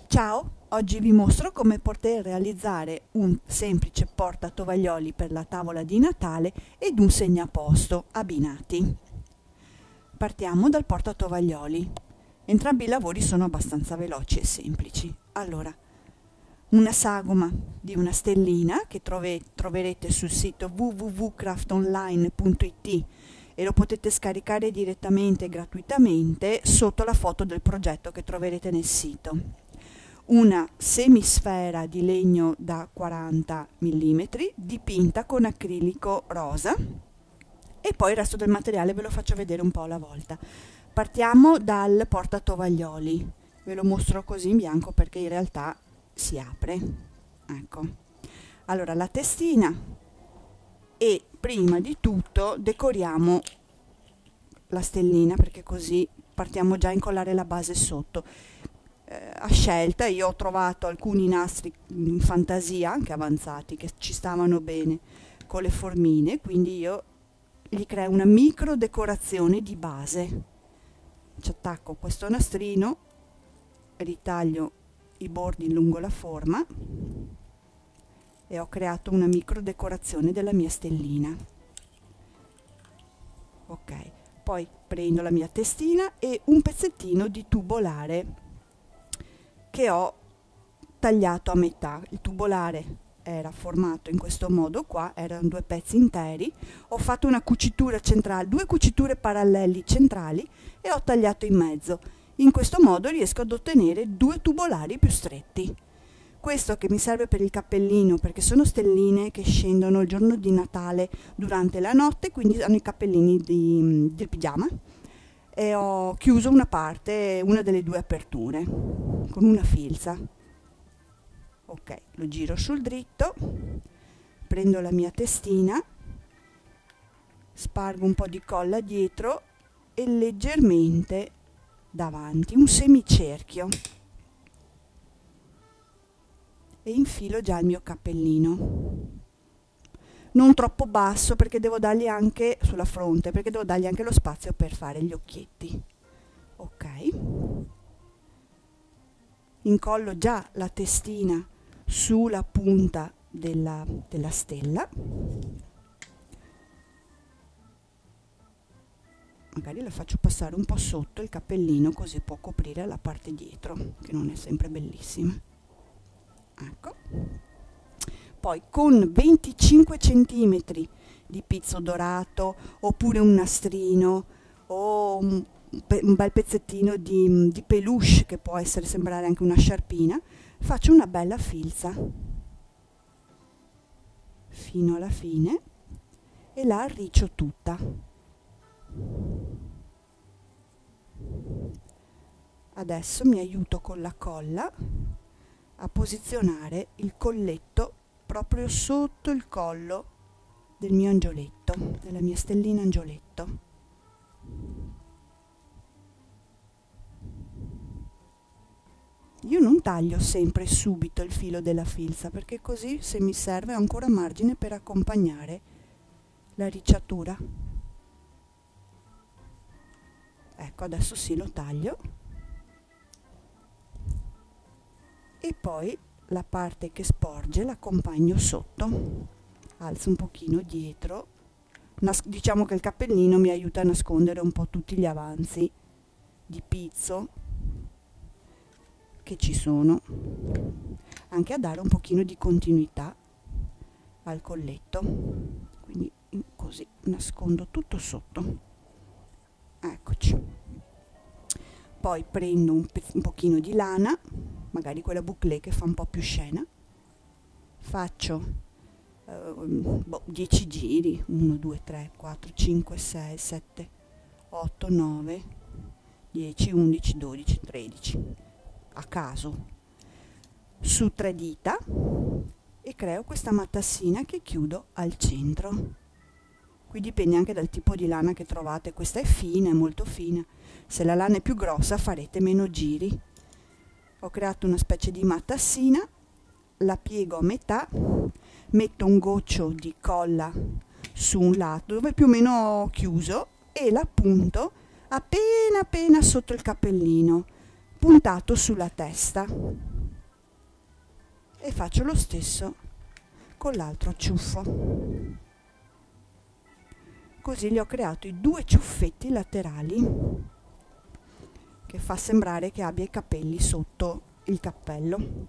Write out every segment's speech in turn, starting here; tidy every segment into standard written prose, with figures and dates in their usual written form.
Ciao, oggi vi mostro come poter realizzare un semplice portatovaglioli per la tavola di Natale ed un segnaposto abbinati. Partiamo dal portatovaglioli. Entrambi i lavori sono abbastanza veloci e semplici. Allora, una sagoma di una stellina che troverete sul sito www.craftonline.it e lo potete scaricare direttamente gratuitamente sotto la foto del progetto che troverete nel sito. Una semisfera di legno da 40 mm dipinta con acrilico rosa e poi il resto del materiale ve lo faccio vedere un po' alla volta. Partiamo dal portatovaglioli, ve lo mostro così in bianco perché in realtà si apre. Ecco, allora la testina, e prima di tutto decoriamo la stellina perché così partiamo già a incollare la base sotto. A scelta io ho trovato alcuni nastri in fantasia anche avanzati che ci stavano bene con le formine, quindi io gli creo una micro decorazione di base. Ci attacco questo nastrino, ritaglio i bordi lungo la forma e ho creato una micro decorazione della mia stellina. Ok, poi prendo la mia testina e un pezzettino di tubolare che ho tagliato a metà. Il tubolare era formato in questo modo qua, erano due pezzi interi, ho fatto una cucitura centrale, due cuciture paralleli centrali e ho tagliato in mezzo. In questo modo riesco ad ottenere due tubolari più stretti. Questo che mi serve per il cappellino, perché sono stelline che scendono il giorno di Natale durante la notte, quindi hanno i cappellini del pigiama, e ho chiuso una parte, una delle due aperture con una filza. Ok, lo giro sul dritto, prendo la mia testina, spargo un po' di colla dietro e leggermente davanti, un semicerchio, e infilo già il mio cappellino. Non troppo basso perché devo dargli anche sulla fronte, perché devo dargli anche lo spazio per fare gli occhietti. Ok, incollo già la testina sulla punta della stella, magari la faccio passare un po' sotto il cappellino così può coprire la parte dietro che non è sempre bellissima. Ecco, poi con 25 cm di pizzo dorato oppure un nastrino o un bel pezzettino di peluche che può sembrare anche una sciarpina, faccio una bella filza fino alla fine e la arriccio tutta. Adesso mi aiuto con la colla a posizionare il colletto proprio sotto il collo del mio angioletto, della mia stellina angioletto. Io non taglio sempre subito il filo della filza perché così, se mi serve, ho ancora margine per accompagnare la ricciatura. Ecco, adesso sì, lo taglio e poi la parte che sporge l'accompagno sotto, alzo un pochino dietro, diciamo che il cappellino mi aiuta a nascondere un po' tutti gli avanzi di pizzo che ci sono, anche a dare un pochino di continuità al colletto, quindi così nascondo tutto sotto. Eccoci, poi prendo un pochino di lana, magari quella bouclé che fa un po' più scena, faccio 10 giri, 1 2 3 4 5 6 7 8 9 10 11 12 13 a caso su 3 dita e creo questa matassina che chiudo al centro. Qui dipende anche dal tipo di lana che trovate, questa è fina, è molto fina, se la lana è più grossa farete meno giri. Ho creato una specie di matassina, la piego a metà, metto un goccio di colla su un lato dove più o meno ho chiuso e la appunto appena appena sotto il cappellino, puntato sulla testa, e faccio lo stesso con l'altro ciuffo. Così gli ho creato i due ciuffetti laterali, che fa sembrare che abbia i capelli sotto il cappello.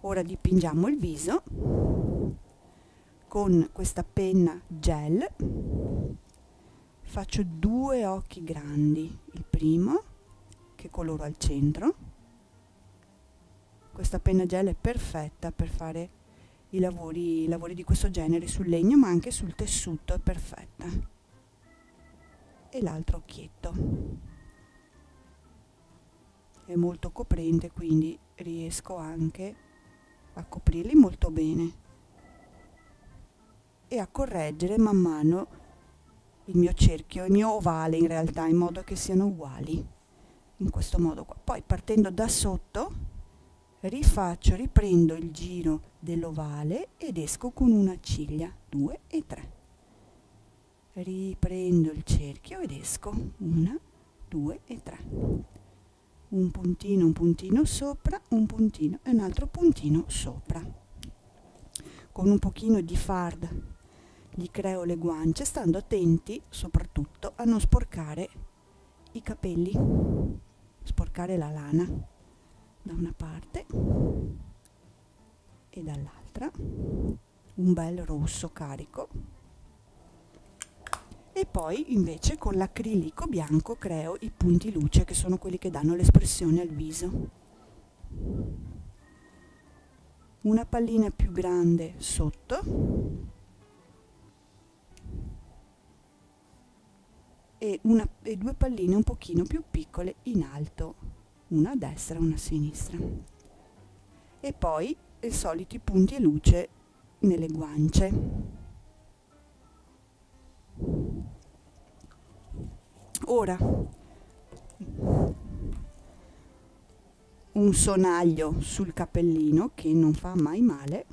Ora dipingiamo il viso con questa penna gel. Faccio due occhi grandi, il primo che coloro al centro. Questa penna gel è perfetta per fare i lavori di questo genere sul legno, ma anche sul tessuto, è perfetta. E l'altro occhietto è molto coprente, quindi riesco anche a coprirli molto bene e a correggere man mano il mio cerchio, il mio ovale in realtà, in modo che siano uguali, in questo modo qua. Poi partendo da sotto riprendo il giro dell'ovale ed esco con una ciglia, 2 e 3. Riprendo il cerchio ed esco, 1, 2 e 3. Un puntino sopra, un puntino e un altro puntino sopra. Con un pochino di fard gli creo le guance, stando attenti soprattutto a non sporcare i capelli, sporcare la lana da una parte e dall'altra. Un bel rosso carico. E poi invece con l'acrilico bianco creo i punti luce, che sono quelli che danno l'espressione al viso. Una pallina più grande sotto e due palline un pochino più piccole in alto, una a destra e una a sinistra. E poi i soliti punti luce nelle guance. Ora un sonaglio sul cappellino che non fa mai male,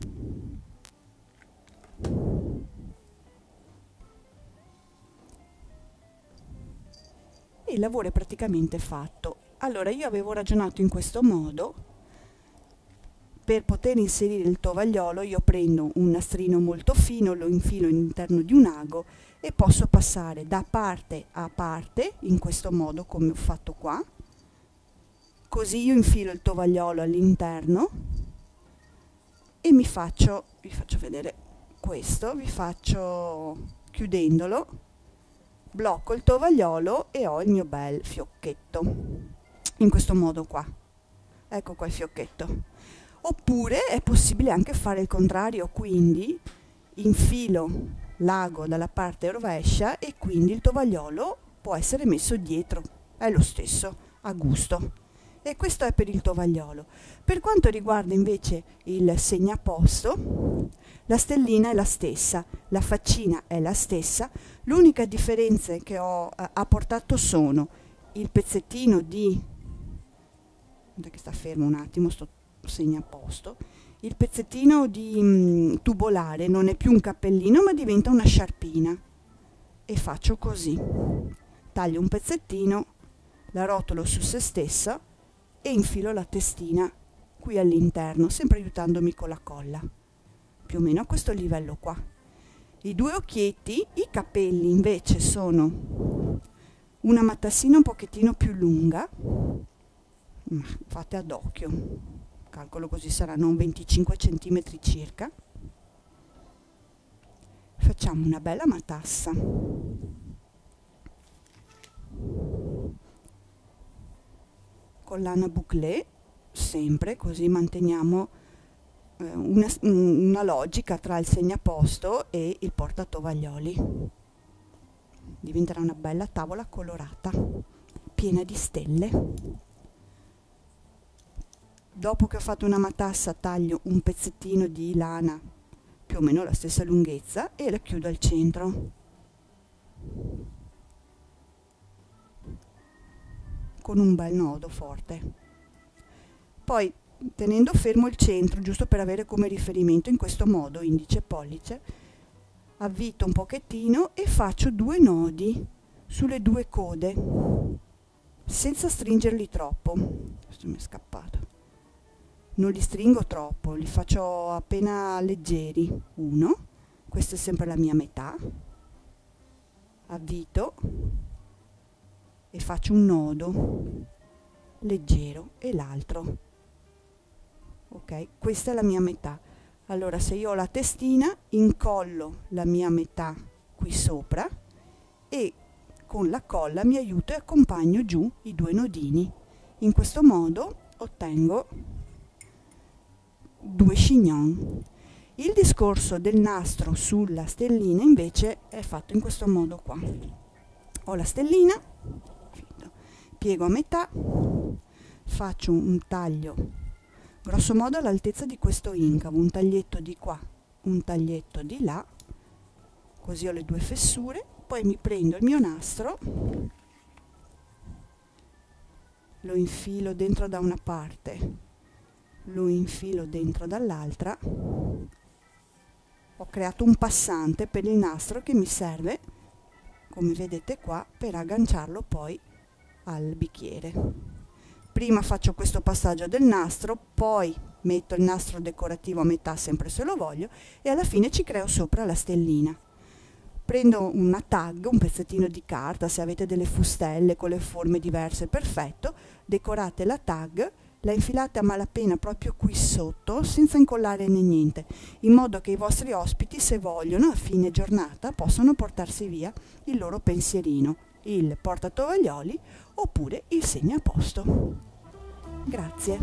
e il lavoro è praticamente fatto. Allora, io avevo ragionato in questo modo: per poter inserire il tovagliolo io prendo un nastrino molto fino, lo infilo all'interno di un ago e posso passare da parte a parte in questo modo, come ho fatto qua. Così io infilo il tovagliolo all'interno e vi faccio vedere questo, chiudendolo, blocco il tovagliolo e ho il mio bel fiocchetto, in questo modo qua. Ecco qua il fiocchetto. Oppure è possibile anche fare il contrario, quindi infilo l'ago dalla parte rovescia e quindi il tovagliolo può essere messo dietro, è lo stesso, a gusto. E questo è per il tovagliolo. Per quanto riguarda invece il segnaposto, la stellina è la stessa, la faccina è la stessa, l'unica differenza che ho apportato sono il pezzettino di, che sta fermo un attimo sto segnaposto, il pezzettino di tubolare non è più un cappellino ma diventa una sciarpina, e faccio così, taglio un pezzettino, la rotolo su se stessa e infilo la testina qui all'interno, sempre aiutandomi con la colla, più o meno a questo livello qua. I due occhietti, i capelli invece sono una matassina un pochettino più lunga, ma fate ad occhio, calcolo così saranno 25 cm circa. Facciamo una bella matassa. Collana bouclé, sempre così manteniamo una logica tra il segnaposto e il portatovaglioli. Diventerà una bella tavola colorata, piena di stelle. Dopo che ho fatto una matassa taglio un pezzettino di lana più o meno la stessa lunghezza e la chiudo al centro con un bel nodo forte. Poi, tenendo fermo il centro, giusto per avere come riferimento in questo modo, indice e pollice, avvito un pochettino e faccio due nodi sulle due code, senza stringerli troppo. Questo mi è scappato. Non li stringo troppo, li faccio appena leggeri. 1, questa è sempre la mia metà, avvito e faccio un nodo leggero e l'altro. Ok, questa è la mia metà. Allora, se io ho la testina, incollo la mia metà qui sopra e con la colla mi aiuto e accompagno giù i 2 nodini. In questo modo ottengo 2 chignon. Il discorso del nastro sulla stellina invece è fatto in questo modo qua. Ho la stellina, piego a metà, faccio un taglio grosso modo all'altezza di questo incavo, un taglietto di qua, un taglietto di là, così ho le 2 fessure. Poi mi prendo il mio nastro, lo infilo dentro da una parte, lo infilo dentro dall'altra. Ho creato un passante per il nastro che mi serve, come vedete qua, per agganciarlo poi al bicchiere. Prima faccio questo passaggio del nastro, poi metto il nastro decorativo a metà sempre se lo voglio e alla fine ci creo sopra la stellina. Prendo una tag, un pezzettino di carta, se avete delle fustelle con le forme diverse, perfetto, decorate la tag, la infilate a malapena proprio qui sotto, senza incollare né niente, in modo che i vostri ospiti, se vogliono, a fine giornata, possano portarsi via il loro pensierino, il portatovaglioli oppure il segnaposto. Grazie.